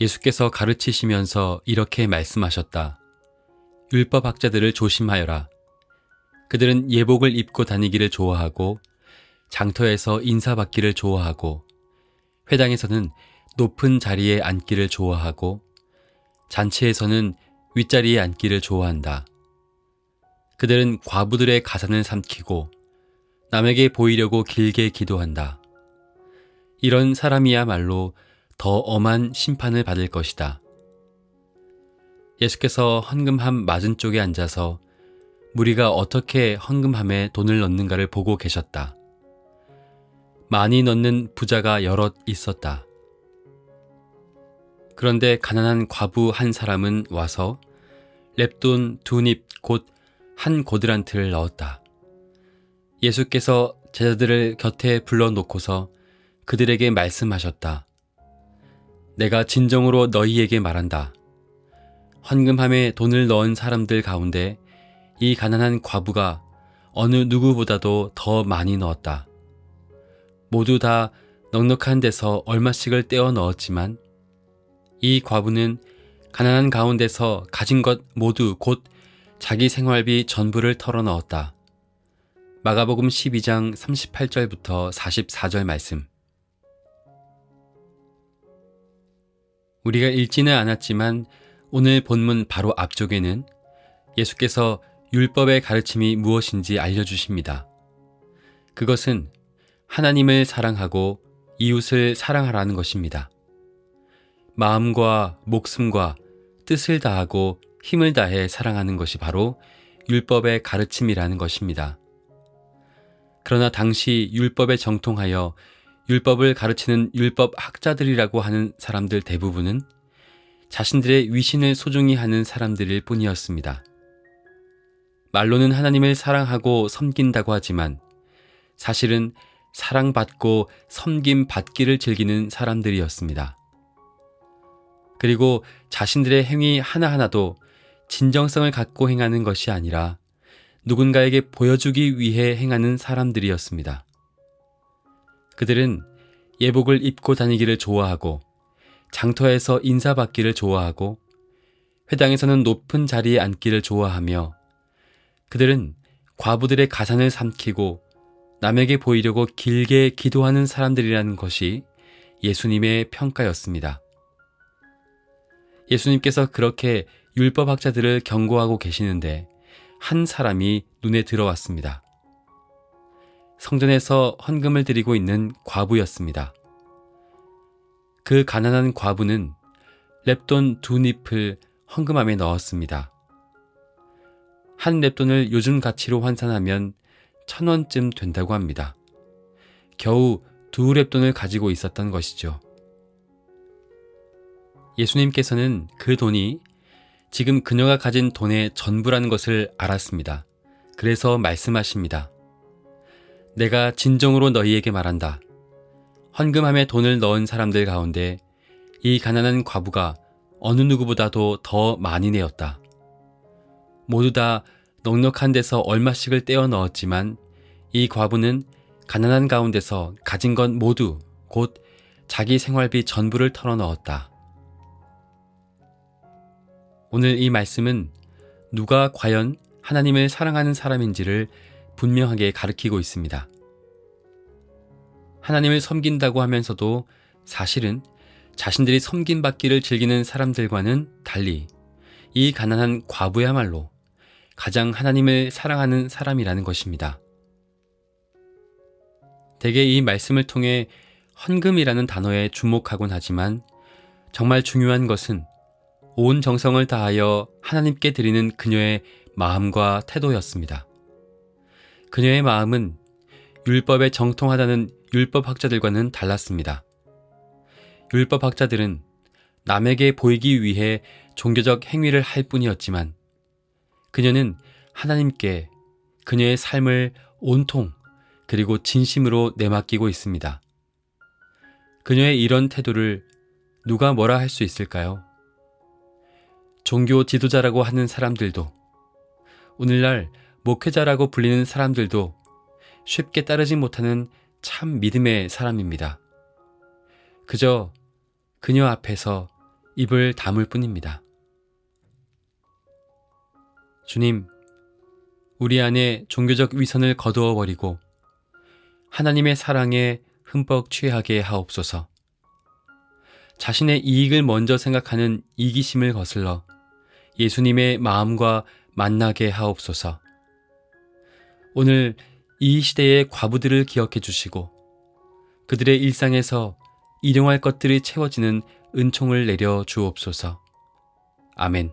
예수께서 가르치시면서 이렇게 말씀하셨다. 율법학자들을 조심하여라. 그들은 예복을 입고 다니기를 좋아하고 장터에서 인사받기를 좋아하고 회당에서는 높은 자리에 앉기를 좋아하고 잔치에서는 윗자리에 앉기를 좋아한다. 그들은 과부들의 가산을 삼키고 남에게 보이려고 길게 기도한다. 이런 사람이야말로 더 엄한 심판을 받을 것이다. 예수께서 헌금함 맞은쪽에 앉아서 무리가 어떻게 헌금함에 돈을 넣는가를 보고 계셨다. 많이 넣는 부자가 여럿 있었다. 그런데 가난한 과부 한 사람은 와서 렙돈 2닙 곧 한 고드란트를 넣었다. 예수께서 제자들을 곁에 불러놓고서 그들에게 말씀하셨다. 내가 진정으로 너희에게 말한다. 헌금함에 돈을 넣은 사람들 가운데 이 가난한 과부가 어느 누구보다도 더 많이 넣었다. 모두 다 넉넉한 데서 얼마씩을 떼어 넣었지만 이 과부는 가난한 가운데서 가진 것 모두 곧 자기 생활비 전부를 털어 넣었다. 마가복음 12장 38절부터 44절 말씀. 우리가 읽지는 않았지만 오늘 본문 바로 앞쪽에는 예수께서 율법의 가르침이 무엇인지 알려주십니다. 그것은 하나님을 사랑하고 이웃을 사랑하라는 것입니다. 마음과 목숨과 뜻을 다하고 힘을 다해 사랑하는 것이 바로 율법의 가르침이라는 것입니다. 그러나 당시 율법에 정통하여 율법을 가르치는 율법학자들이라고 하는 사람들 대부분은 자신들의 위신을 소중히 하는 사람들일 뿐이었습니다. 말로는 하나님을 사랑하고 섬긴다고 하지만 사실은 사랑받고 섬김받기를 즐기는 사람들이었습니다. 그리고 자신들의 행위 하나하나도 진정성을 갖고 행하는 것이 아니라 누군가에게 보여주기 위해 행하는 사람들이었습니다. 그들은 예복을 입고 다니기를 좋아하고 장터에서 인사받기를 좋아하고 회당에서는 높은 자리에 앉기를 좋아하며 그들은 과부들의 가산을 삼키고 남에게 보이려고 길게 기도하는 사람들이라는 것이 예수님의 평가였습니다. 예수님께서 그렇게 율법학자들을 경고하고 계시는데 한 사람이 눈에 들어왔습니다. 성전에서 헌금을 드리고 있는 과부였습니다. 그 가난한 과부는 렙돈 2닙을 헌금함에 넣었습니다. 한 렙돈을 요즘 가치로 환산하면 1,000원쯤 된다고 합니다. 겨우 2렙돈을 가지고 있었던 것이죠. 예수님께서는 그 돈이 지금 그녀가 가진 돈의 전부라는 것을 알았습니다. 그래서 말씀하십니다. 내가 진정으로 너희에게 말한다. 헌금함에 돈을 넣은 사람들 가운데 이 가난한 과부가 어느 누구보다도 더 많이 내었다. 모두 다 넉넉한 데서 얼마씩을 떼어 넣었지만 이 과부는 가난한 가운데서 가진 것 모두 곧 자기 생활비 전부를 털어 넣었다. 오늘 이 말씀은 누가 과연 하나님을 사랑하는 사람인지를 분명하게 가르치고 있습니다. 하나님을 섬긴다고 하면서도 사실은 자신들이 섬김받기를 즐기는 사람들과는 달리 이 가난한 과부야말로 가장 하나님을 사랑하는 사람이라는 것입니다. 대개 이 말씀을 통해 헌금이라는 단어에 주목하곤 하지만 정말 중요한 것은 온 정성을 다하여 하나님께 드리는 그녀의 마음과 태도였습니다. 그녀의 마음은 율법에 정통하다는 율법학자들과는 달랐습니다. 율법학자들은 남에게 보이기 위해 종교적 행위를 할 뿐이었지만 그녀는 하나님께 그녀의 삶을 온통 그리고 진심으로 내맡기고 있습니다. 그녀의 이런 태도를 누가 뭐라 할 수 있을까요? 종교 지도자라고 하는 사람들도 오늘날 목회자라고 불리는 사람들도 쉽게 따르지 못하는 참 믿음의 사람입니다. 그저 그녀 앞에서 입을 다물 뿐입니다. 주님, 우리 안에 종교적 위선을 거두어 버리고 하나님의 사랑에 흠뻑 취하게 하옵소서. 자신의 이익을 먼저 생각하는 이기심을 거슬러 예수님의 마음과 만나게 하옵소서. 오늘 이 시대의 과부들을 기억해 주시고 그들의 일상에서 일용할 것들이 채워지는 은총을 내려 주옵소서. 아멘.